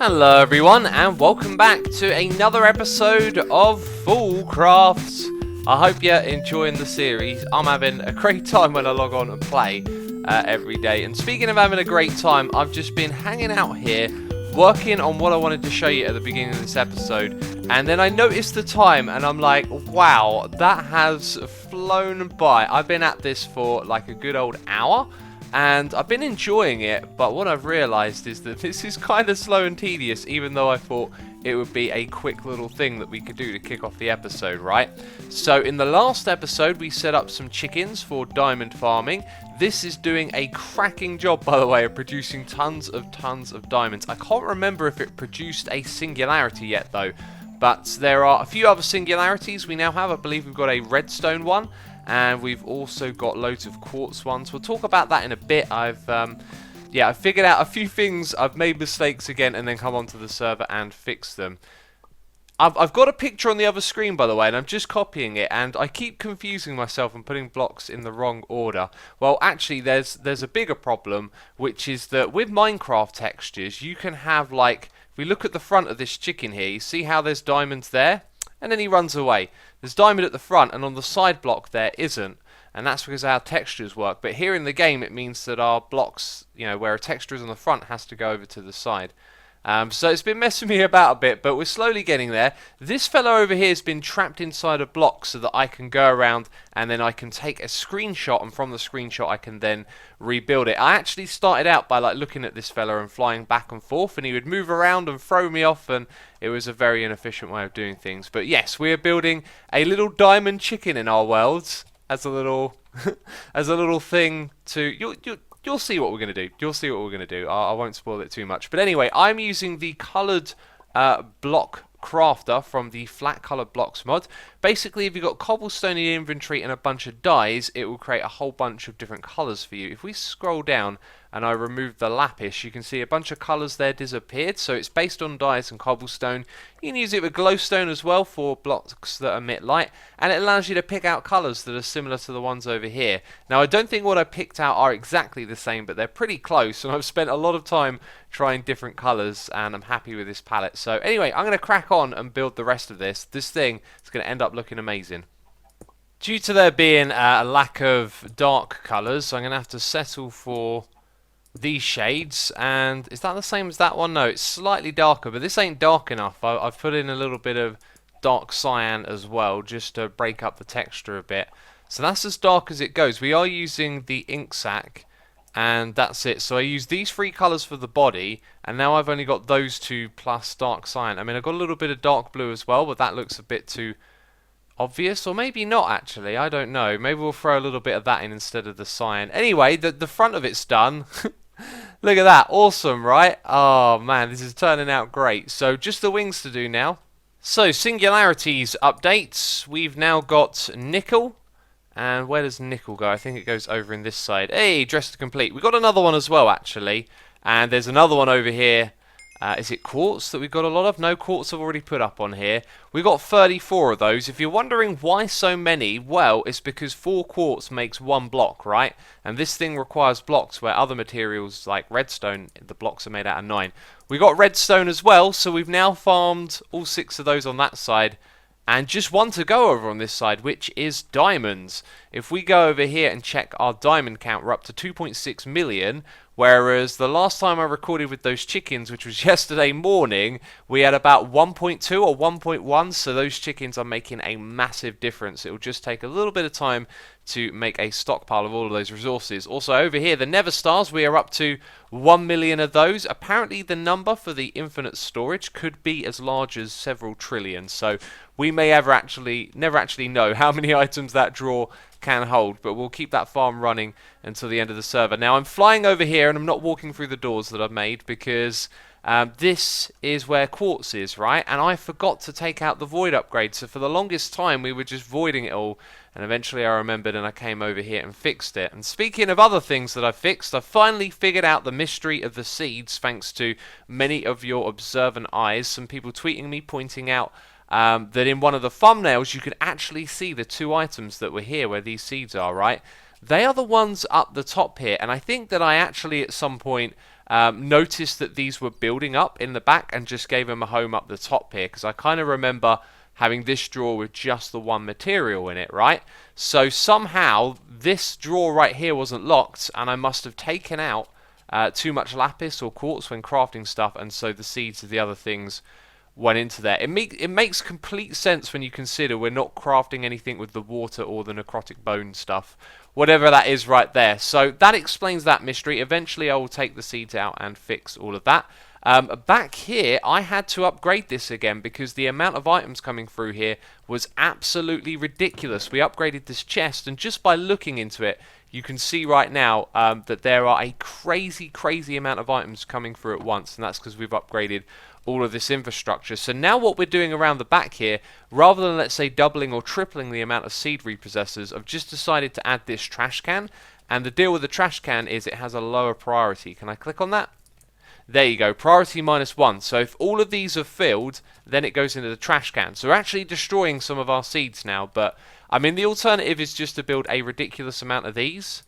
Hello everyone and welcome back to another episode of FoolCraft. I hope you're enjoying the series. I'm having a great time when I log on and play every day. And speaking of having a great time, I've just been hanging out here working on what I wanted to show you at the beginning of this episode. And then I noticed the time and I'm like, wow, that has flown by. I've been at this for like a good old hour. And I've been enjoying it, but what I've realised is that this is kind of slow and tedious, even though I thought it would be a quick little thing that we could do to kick off the episode, right? So in the last episode, we set up some chickens for diamond farming. This is doing a cracking job, by the way, of producing tons of diamonds. I can't remember if it produced a singularity yet, though. But there are a few other singularities we now have. I believe we've got a redstone one. And we've also got loads of quartz ones. We'll talk about that in a bit. I've figured out a few things. I've made mistakes again and then come onto the server and fix them. I've got a picture on the other screen, by the way, and I'm just copying it. And I keep confusing myself and putting blocks in the wrong order. Well, actually, there's a bigger problem, which is that with Minecraft textures, you can have, like, if we look at the front of this chicken here, you see how there's diamonds there? And then he runs away. There's diamond at the front, and on the side block there isn't. And that's because our textures work. But here in the game, it means that our blocks, you know, where a texture is on the front, has to go over to the side. So it's been messing me about a bit, but we're slowly getting there. This fellow over here has been trapped inside a block so that I can go around and then I can take a screenshot, and from the screenshot I can then rebuild it. I actually started out by like looking at this fella and flying back and forth, and he would move around and throw me off, and it was a very inefficient way of doing things. But yes, we are building a little diamond chicken in our worlds as a little as a little thing to You'll see what we're going to do. You'll see what we're going to do. I won't spoil it too much. But anyway, I'm using the coloured block crafter from the flat coloured blocks mod. Basically, if you've got cobblestone in your inventory and a bunch of dyes, it will create a whole bunch of different colours for you. If we scroll down and I remove the lapis, you can see a bunch of colours there disappeared. So it's based on dyes and cobblestone. You can use it with glowstone as well for blocks that emit light, and it allows you to pick out colours that are similar to the ones over here. Now, I don't think what I picked out are exactly the same, but they're pretty close, and I've spent a lot of time trying different colours, and I'm happy with this palette. So anyway, I'm going to crack on and build the rest of this. This thing is going to end up looking amazing. Due to there being a lack of dark colours, I'm going to have to settle for these shades. And is that the same as that one? No, it's slightly darker, but this ain't dark enough. I've put in a little bit of dark cyan as well, just to break up the texture a bit. So that's as dark as it goes. We are using the ink sac, and that's it. So I use these three colours for the body, and now I've only got those two plus dark cyan. I mean, I've got a little bit of dark blue as well, but that looks a bit too obvious, or maybe not actually, I don't know. Maybe we'll throw a little bit of that in instead of the cyan. Anyway, the front of it's done. Look at that, awesome, right? Oh man, this is turning out great. So just the wings to do now. So singularities updates. We've now got nickel. And where does nickel go? I think it goes over in this side. Hey, dress to complete. We've got another one as well, actually. And there's another one over here. Is it quartz that we've got a lot of? No, quartz I've already put up on here. We've got 34 of those. If you're wondering why so many, well, it's because 4 quartz makes 1 block, right? And this thing requires blocks where other materials like redstone, the blocks are made out of 9. We got redstone as well, so we've now farmed all 6 of those on that side. And just 1 to go over on this side, which is diamonds. If we go over here and check our diamond count, we're up to 2.6 million. Whereas the last time I recorded with those chickens, which was yesterday morning, we had about 1.2 or 1.1. So those chickens are making a massive difference. It will just take a little bit of time to make a stockpile of all of those resources. Also over here, the Nether Stars, we are up to 1 million of those. Apparently the number for the infinite storage could be as large as several trillion. So we may never actually know how many items that drawer can hold, but we'll keep that farm running until the end of the server. Now I'm flying over here and I'm not walking through the doors that I've made because this is where quartz is, right? And I forgot to take out the void upgrade, so for the longest time we were just voiding it all, and eventually I remembered and I came over here and fixed it. And speaking of other things that I fixed, I finally figured out the mystery of the seeds thanks to many of your observant eyes. Some people tweeting me pointing out that in one of the thumbnails you can actually see the 2 items that were here where these seeds are, right? they are the ones up the top here. And I think that I actually at some point noticed that these were building up in the back and just gave them a home up the top here, because I kind of remember having this drawer with just the one material in it, right? So somehow this drawer right here wasn't locked, and I must have taken out too much lapis or quartz when crafting stuff, and so the seeds of the other things went into there. It makes complete sense when you consider we're not crafting anything with the water or the necrotic bone stuff, whatever that is right there. So that explains that mystery. Eventually I will take the seeds out and fix all of that. Back here I had to upgrade this again because the amount of items coming through here was absolutely ridiculous. We upgraded this chest, and just by looking into it you can see right now that there are a crazy amount of items coming through at once, and that's because we've upgraded all of this infrastructure. So now what we're doing around the back here, rather than let's say doubling or tripling the amount of seed repossessors, I've just decided to add this trash can. And the deal with the trash can is it has a lower priority. Can I click on that? There you go, priority -1. So if all of these are filled, then it goes into the trash can. So we're actually destroying some of our seeds now, but I mean the alternative is just to build a ridiculous amount of these.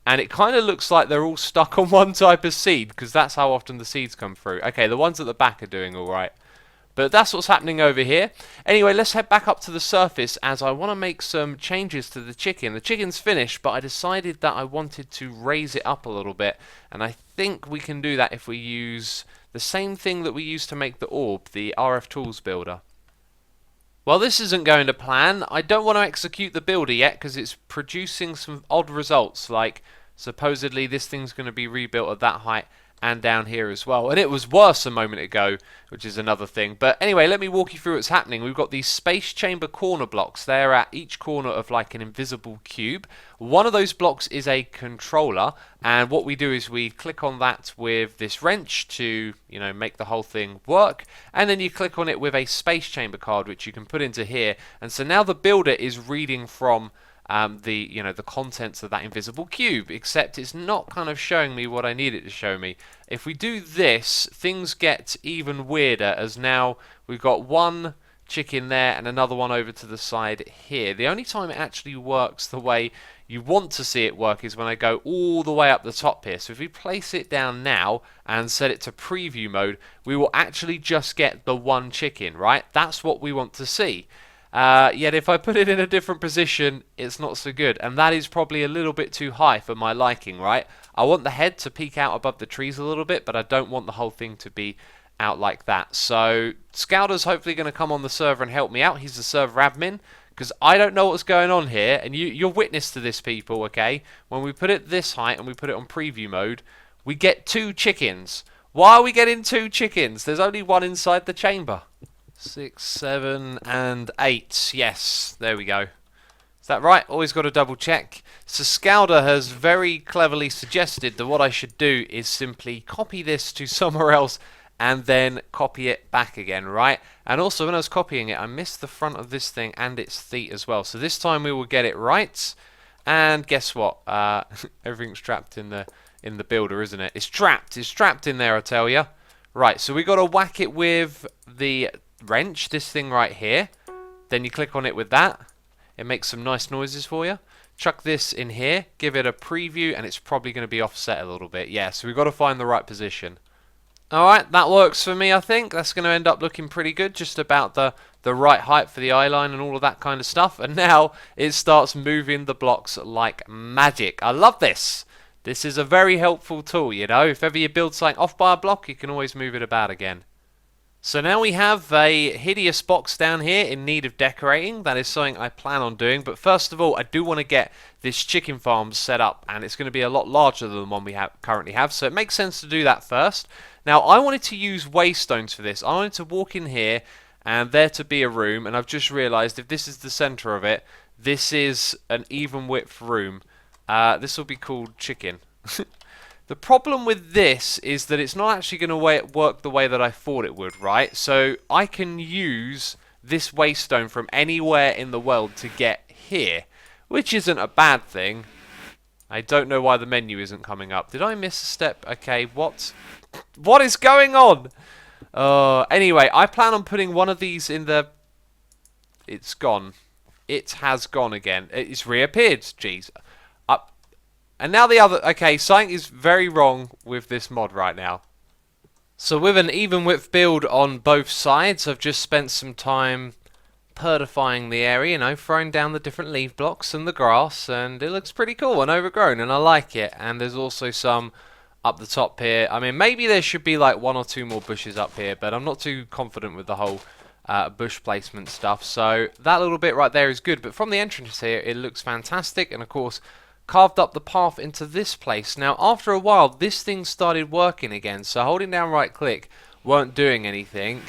And it kind of looks like they're all stuck on one type of seed, because that's how often the seeds come through. Okay, the ones at the back are doing alright. But that's what's happening over here. Anyway, let's head back up to the surface, as I want to make some changes to the chicken. The chicken's finished, but I decided that I wanted to raise it up a little bit. And I think we can do that if we use the same thing that we used to make the orb, the RF Tools Builder. Well, this isn't going to plan. I don't want to execute the builder yet because it's producing some odd results, like supposedly this thing's going to be rebuilt at that height and down here as well. And it was worse a moment ago, which is another thing. But anyway, let me walk you through what's happening. We've got these space chamber corner blocks. They're at each corner of like an invisible cube. One of those blocks is a controller, and what we do is we click on that with this wrench to, you know, make the whole thing work, and then you click on it with a space chamber card, which you can put into here. And so now the builder is reading from the contents of that invisible cube, except it's not kind of showing me what I need it to show me. If we do this, things get even weirder, as now we've got one chicken there and another one over to the side here. The only time it actually works the way you want to see it work is when I go all the way up the top here. So if we place it down now and set it to preview mode, we will actually just get the one chicken, right? That's what we want to see. Yet if I put it in a different position, it's not so good, and that is probably a little bit too high for my liking, right? I want the head to peek out above the trees a little bit, but I don't want the whole thing to be out like that. So Scouter's hopefully going to come on the server and help me out. He's the server admin, because I don't know what's going on here, and you're witness to this, people, okay? When we put it this height and we put it on preview mode, we get 2 chickens. Why are we getting 2 chickens? There's only one inside the chamber. 6, 7, and 8. Yes, there we go. Is that right? Always got to double check. So Scouter has very cleverly suggested that what I should do is simply copy this to somewhere else and then copy it back again, right? And also when I was copying it, I missed the front of this thing and its feet as well. So this time we will get it right. And guess what? Everything's trapped in the builder, isn't it? It's trapped. It's trapped in there, I tell you. Right, so we got to whack it with the wrench, this thing right here. Then you click on it with that. It makes some nice noises for you. Chuck this in here, give it a preview, and it's probably going to be offset a little bit. Yeah, so we've got to find the right position. Alright, that works for me, I think. That's going to end up looking pretty good, just about the right height for the eye line and all of that kind of stuff. And now it starts moving the blocks like magic. I love this. This is a very helpful tool, you know. If ever you build something off by a block, you can always move it about again. So now we have a hideous box down here in need of decorating. That is something I plan on doing. But first of all, I do want to get this chicken farm set up. And it's going to be a lot larger than the one we currently have. So it makes sense to do that first. Now, I wanted to use waystones for this. I wanted to walk in here and there to be a room. And I've just realised if this is the centre of it, this is an even width room. This will be called chicken. The problem with this is that it's not actually going to work the way that I thought it would, right? So I can use this waystone from anywhere in the world to get here, which isn't a bad thing. I don't know why the menu isn't coming up. Did I miss a step? Okay, what is going on? Anyway, I plan on putting one of these in the... It's gone. It has gone again. It's reappeared. Jeez. And now the other... Okay, something is very wrong with this mod right now. So with an even width build on both sides, I've just spent some time purifying the area, you know, throwing down the different leaf blocks and the grass, and it looks pretty cool and overgrown, and I like it. And there's also some up the top here. I mean, maybe there should be like 1 or 2 more bushes up here, but I'm not too confident with the whole bush placement stuff. So that little bit right there is good, but from the entrance here, it looks fantastic. And of course, carved up the path into this place. Now, after a while, this thing started working again, so holding down right click weren't doing anything.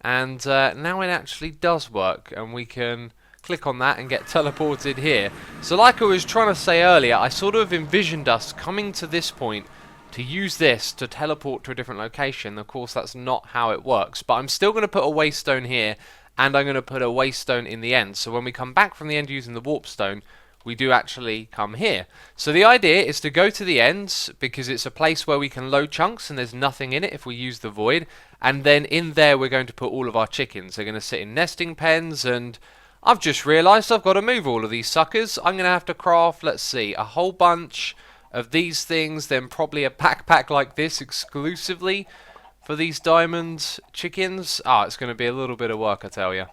And now it actually does work, and we can click on that and get teleported here. So like I was trying to say earlier, I sort of envisioned us coming to this point to use this to teleport to a different location. Of course, that's not how it works, but I'm still going to put a waystone here, and I'm going to put a waystone in the end. So when we come back from the end using the warp stone, we do actually come here. So the idea is to go to the ends, because it's a place where we can load chunks and there's nothing in it if we use the void. And then in there we're going to put all of our chickens. They're going to sit in nesting pens, and I've just realised I've got to move all of these suckers. I'm going to have to craft, let's see, a whole bunch of these things, then probably a backpack like this exclusively for these diamond chickens. It's going to be a little bit of work, I tell you.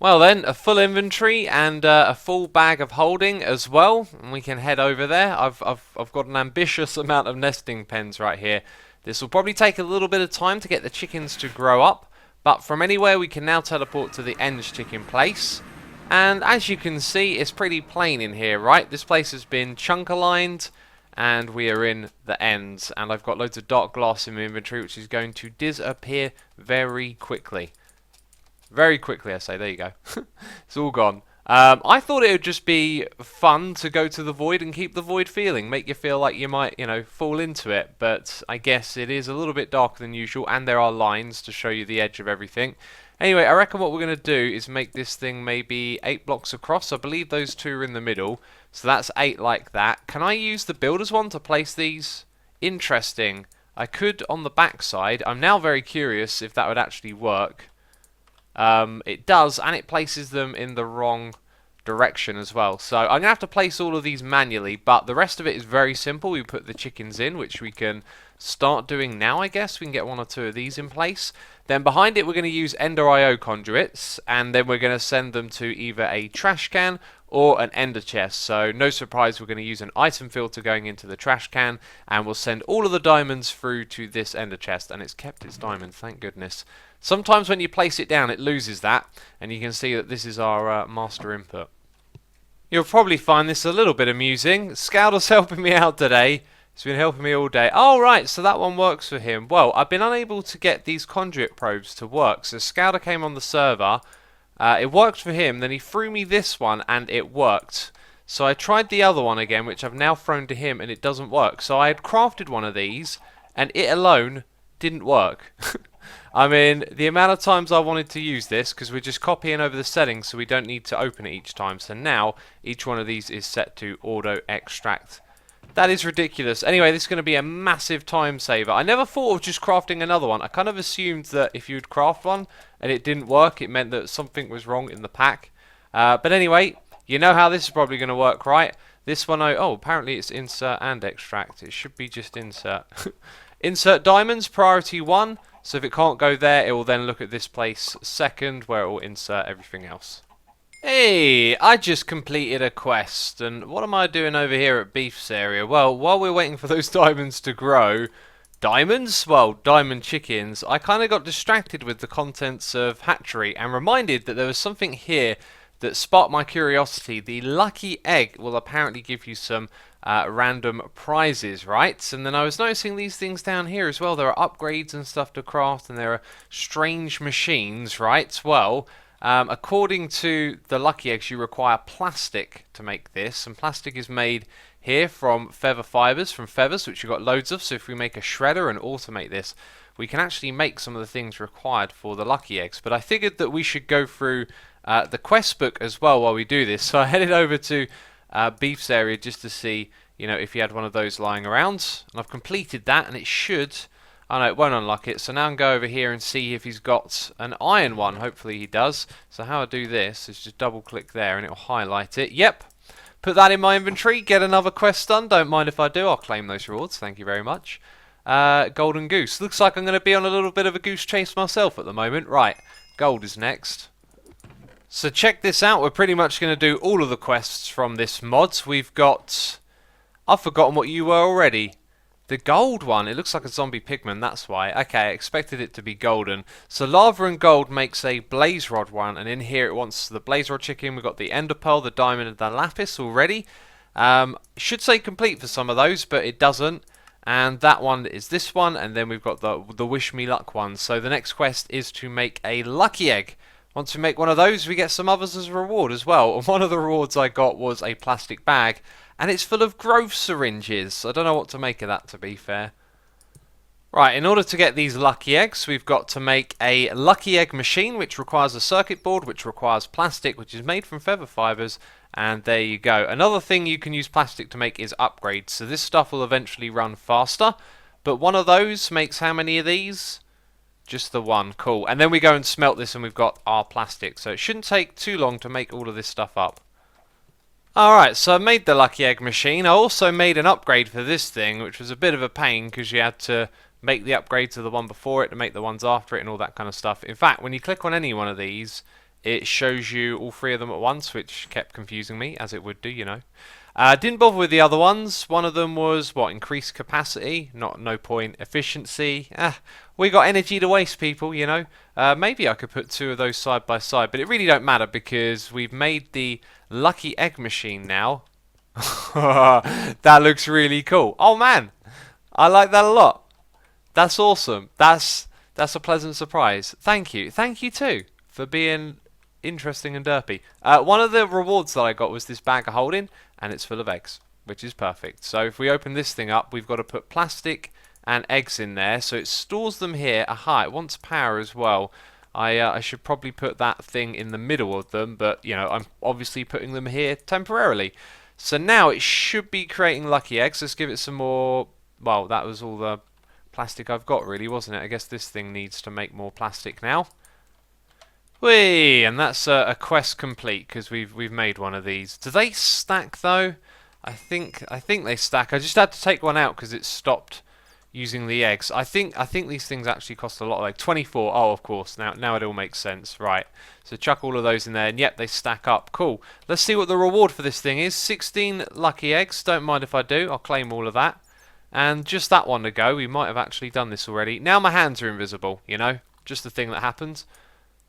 Well then, a full inventory and a full bag of holding as well, and we can head over there. I've got an ambitious amount of nesting pens right here. This will probably take a little bit of time to get the chickens to grow up, but from anywhere we can now teleport to the end chicken place. And as you can see, it's pretty plain in here, right? This place has been chunk aligned, and we are in the ends. And I've got loads of dark glass in my inventory, which is going to disappear very quickly. Very quickly, I say. There you go. It's all gone. I thought it would just be fun to go to the void and keep the void feeling. Make you feel like you might, you know, fall into it. But I guess it is a little bit darker than usual, and there are lines to show you the edge of everything. Anyway, I reckon what we're going to do is make this thing maybe 8 blocks across. I believe those 2 are in the middle. So that's 8 like that. Can I use the builder's one to place these? Interesting. I could on the back side. I'm now very curious if that would actually work. It does, and it places them in the wrong direction as well. So I'm going to have to place all of these manually, but the rest of it is very simple. We put the chickens in, which we can start doing now, I guess. We can get 1 or 2 of these in place. Then behind it, we're going to use Ender IO conduits, and then we're going to send them to either a trash can or an ender chest. So no surprise, we're going to use an item filter going into the trash can, and we'll send all of the diamonds through to this ender chest. And it's kept its diamond, thank goodness. Sometimes when you place it down, it loses that, and you can see that this is our master input. You'll probably find this a little bit amusing. Scowder's helping me out today. He's been helping me all day. Oh, right, so that one works for him. Well, I've been unable to get these conduit probes to work. So Scowder came on the server. It worked for him. Then he threw me this one, and it worked. So I tried the other one again, which I've now thrown to him, and it doesn't work. So I had crafted one of these, and it alone didn't work. I mean, the amount of times I wanted to use this, because we're just copying over the settings so we don't need to open it each time. So now, each one of these is set to auto extract. That is ridiculous. Anyway, this is going to be a massive time saver. I never thought of just crafting another one. I kind of assumed that if you'd craft one and it didn't work, it meant that something was wrong in the pack. But anyway, you know how this is probably going to work, right? This one, oh, apparently it's insert and extract. It should be just insert. Insert diamonds, priority 1. So if it can't go there, it will then look at this place second, where it will insert everything else. Hey, I just completed a quest, and what am I doing over here at Beef's area? Well, while we're waiting for those diamonds to grow, diamonds? Well, diamond chickens, I kind of got distracted with the contents of hatchery and reminded that there was something here that sparked my curiosity. The lucky egg will apparently give you some random prizes, right? And then I was noticing these things down here as well. There are upgrades and stuff to craft, and there are strange machines, right? Well, according to the lucky eggs, you require plastic to make this, and plastic is made here from feather fibers, from feathers, which you've got loads of. So if we make a shredder and automate this, we can actually make some of the things required for the lucky eggs. But I figured that we should go through the quest book as well while we do this. So I headed over to Beef's area just to see, you know, if he had one of those lying around, and I've completed that, and it should. Oh no, it won't unlock it. So now I can go over here and see if he's got an iron one. Hopefully he does. So how I do this is just double click there and it'll highlight it. Yep, Put that in my inventory, get another quest done. Don't mind if I do, I'll claim those rewards. Thank you very much. Golden goose. Looks like I'm going to be on a little bit of a goose chase myself at the moment. Right, gold is next. So check this out. We're pretty much going to do all of the quests from this mod. We've got... I've forgotten what you were already. The gold one. It looks like a zombie pigman, that's why. Okay, I expected it to be golden. So lava and gold makes a blaze rod one, and in here it wants the blaze rod chicken. We've got the ender pearl, the diamond, and the lapis already. Should say complete for some of those, but it doesn't. And that one is this one, and then we've got the wish me luck one. So the next quest is to make a lucky egg. Once we make one of those, we get some others as a reward as well. And one of the rewards I got was a plastic bag, and it's full of growth syringes. I don't know what to make of that, to be fair. Right, in order to get these lucky eggs, we've got to make a lucky egg machine, which requires a circuit board, which requires plastic, which is made from feather fibers, and there you go. Another thing you can use plastic to make is upgrades, so this stuff will eventually run faster, but one of those makes how many of these? Just the one. Cool. And then we go and smelt this, and we've got our plastic, so it shouldn't take too long to make all of this stuff up. Alright, so I made the lucky egg machine. I also made an upgrade for this thing, which was a bit of a pain because you had to make the upgrade to the one before it to make the ones after it and all that kind of stuff. In fact, when you click on any one of these, it shows you all three of them at once, which kept confusing me, as it would do, you know. Didn't bother with the other ones. One of them was, what, increased capacity? No point. Efficiency? We got energy to waste, people, you know. Maybe I could put two of those side by side, but it really don't matter because we've made the lucky egg machine now. That looks really cool. Oh, man. I like that a lot. That's awesome. That's a pleasant surprise. Thank you. Thank you, too, for being interesting and derpy. One of the rewards that I got was this bag of holding, and it's full of eggs, which is perfect. So if we open this thing up, we've got to put plastic and eggs in there, so it stores them here. Aha, it wants power as well. I should probably put that thing in the middle of them, but you know, I'm obviously putting them here temporarily. So now it should be creating lucky eggs. Let's give it some more. Well, that was all the plastic I've got, really, wasn't it? I guess this thing needs to make more plastic now. Whee! And that's a quest complete because we've made one of these. Do they stack though? I think they stack. I just had to take one out because it stopped using the eggs. I think these things actually cost a lot, like 24. Oh, of course. Now it all makes sense. Right. So chuck all of those in there, and yep, they stack up. Cool. Let's see what the reward for this thing is. 16 lucky eggs. Don't mind if I do. I'll claim all of that. And just that one to go. We might have actually done this already. Now my hands are invisible, you know? Just the thing that happens.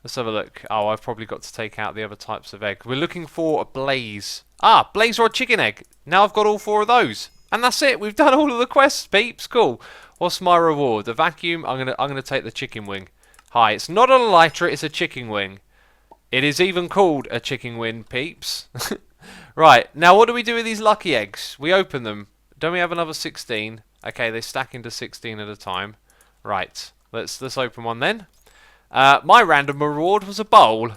Let's have a look. Oh, I've probably got to take out the other types of egg. We're looking for a blaze. Ah, blaze rod chicken egg. Now I've got all four of those. And that's it. We've done all of the quests, peeps. Cool. What's my reward? The vacuum. I'm gonna take the chicken wing. Hi. It's not a lighter. It's a chicken wing. It is even called a chicken wing, peeps. Right. Now what do we do with these lucky eggs? We open them. Don't we have another 16? Okay, they stack into 16 at a time. Right. Let's open one then. My random reward was a bowl.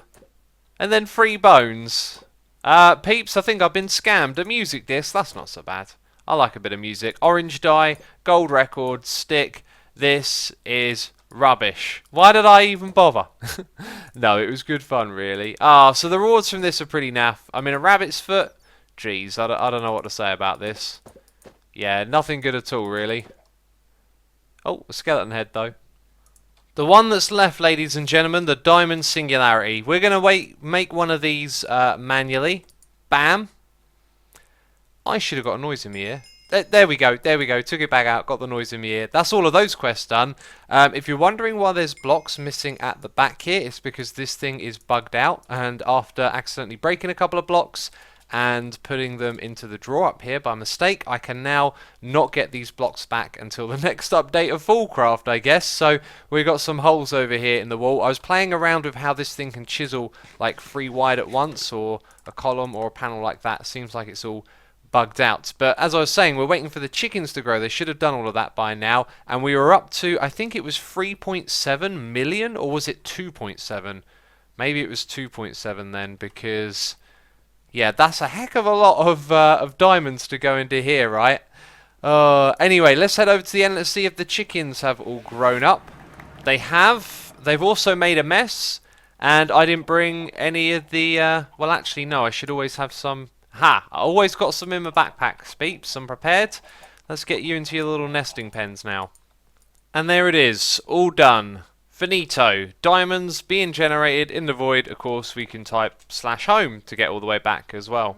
And then 3 bones. Peeps, I think I've been scammed. A music disc. That's not so bad. I like a bit of music. Orange dye, gold record, stick. This is rubbish. Why did I even bother? No, it was good fun, really. So the rewards from this are pretty naff. I mean, a rabbit's foot. Jeez, I don't know what to say about this. Yeah, nothing good at all, really. Oh, a skeleton head, though. The one that's left, ladies and gentlemen, the diamond singularity. We're going to make one of these manually. Bam. I should have got a noise in my ear. There we go. There we go. Took it back out. Got the noise in my ear. That's all of those quests done. If you're wondering why there's blocks missing at the back here, it's because this thing is bugged out. And after accidentally breaking a couple of blocks and putting them into the drawer up here by mistake, I can now not get these blocks back until the next update of FoolCraft, I guess. So we've got some holes over here in the wall. I was playing around with how this thing can chisel like 3 wide at once, or a column or a panel like that. Seems like it's all bugged out. But as I was saying, we're waiting for the chickens to grow. They should have done all of that by now. And we were up to, I think it was 3.7 million, or was it 2.7? Maybe it was 2.7 then, because yeah, that's a heck of a lot of diamonds to go into here, right? Anyway, let's head over to the end. Let's see if the chickens have all grown up. They have. They've also made a mess. And I didn't bring any of the... well, actually, no. I should always have some Ha! I always got some in my backpack, Speeps. I'm prepared. Let's get you into your little nesting pens now. And there it is, all done. Finito. Diamonds being generated in the void. Of course, we can type /home to get all the way back as well.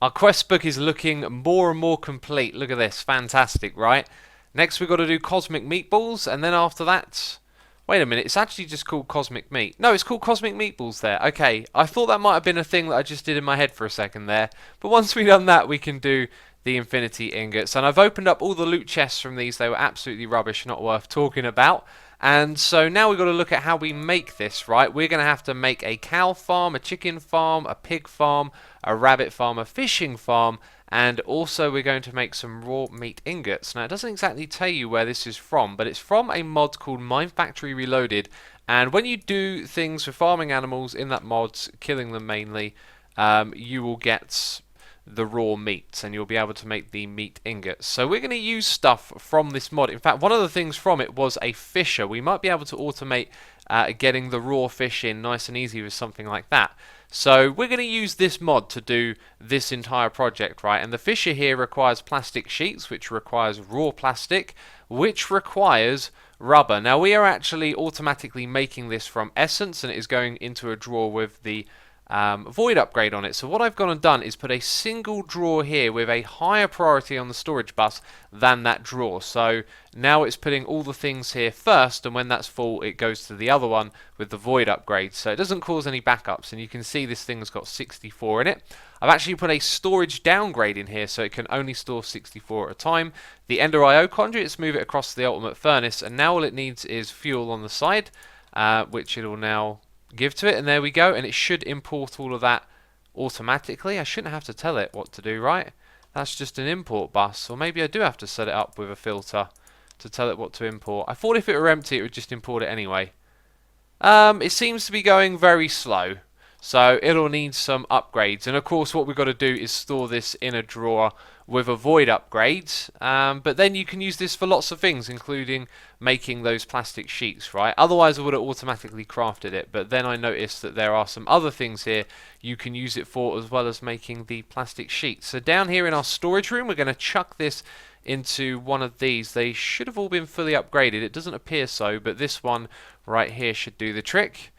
Our quest book is looking more and more complete. Look at this. Fantastic, right? Next, we've got to do Cosmic Meatballs, and then after that... Wait a minute, it's actually just called Cosmic Meat. No, it's called Cosmic Meatballs there. Okay, I thought that might have been a thing that I just did in my head for a second there. But once we've done that, we can do the Infinity Ingots. And I've opened up all the loot chests from these. They were absolutely rubbish, not worth talking about. And so now we've got to look at how we make this, right? We're going to have to make a cow farm, a chicken farm, a pig farm, a rabbit farm, a fishing farm, and also we're going to make some raw meat ingots. Now it doesn't exactly tell you where this is from, but it's from a mod called Mine Factory Reloaded, and when you do things with farming animals in that mod, killing them mainly, you will get the raw meat and you'll be able to make the meat ingots. So we're going to use stuff from this mod. In fact, one of the things from it was a fisher. We might be able to automate getting the raw fish in nice and easy with something like that. So we're going to use this mod to do this entire project, right? And the fisher here requires plastic sheets, which requires raw plastic, which requires rubber. Now we are actually automatically making this from essence, and it is going into a drawer with the void upgrade on it. So what I've gone and done is put a single drawer here with a higher priority on the storage bus than that drawer. So now it's putting all the things here first, and when that's full it goes to the other one with the void upgrade, so it doesn't cause any backups. And you can see this thing's got 64 in it. I've actually put a storage downgrade in here so it can only store 64 at a time. The Ender IO conduits move it across to the ultimate furnace, and now all it needs is fuel on the side, which it will now give to it, and there we go, and it should import all of that automatically. I shouldn't have to tell it what to do, right? That's just an import bus, or maybe I do have to set it up with a filter to tell it what to import. I thought if it were empty it would just import it anyway. It seems to be going very slow, so it'll need some upgrades, and of course what we've got to do is store this in a drawer with a void upgrade, but then you can use this for lots of things, including making those plastic sheets, right? Otherwise I would have automatically crafted it, but then I noticed that there are some other things here you can use it for, as well as making the plastic sheets. So down here in our storage room we're going to chuck this into one of these. They should have all been fully upgraded. It doesn't appear so, but this one right here should do the trick.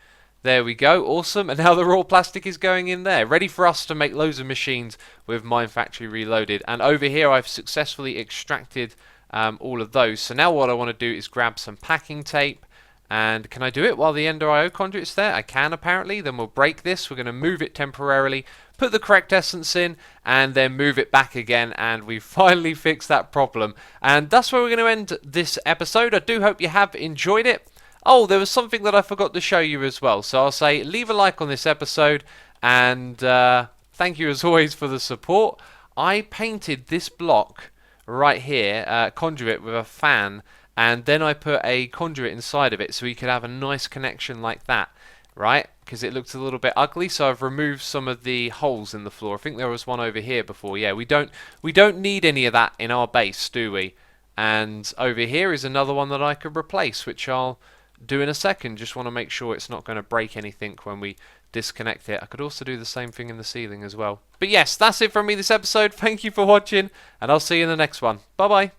There we go, awesome, and now the raw plastic is going in there, ready for us to make loads of machines with Mine Factory Reloaded. And over here I've successfully extracted all of those. So now what I want to do is grab some packing tape, and can I do it while the Ender IO conduit's there? I can apparently. Then we'll break this, we're going to move it temporarily, put the correct essence in, and then move it back again, and we finally fixed that problem. And that's where we're going to end this episode. I do hope you have enjoyed it. Oh, there was something that I forgot to show you as well. So I'll say leave a like on this episode, and thank you as always for the support. I painted this block right here, conduit with a fan, and then I put a conduit inside of it so you could have a nice connection like that, right? Because it looked a little bit ugly, so I've removed some of the holes in the floor. I think there was one over here before. Yeah, we don't need any of that in our base, do we? And over here is another one that I could replace, which I'll do in a second. Just want to make sure it's not going to break anything when we disconnect it. I could also do the same thing in the ceiling as well. But yes, that's it from me this episode. Thank you for watching, and I'll see you in the next one. Bye bye.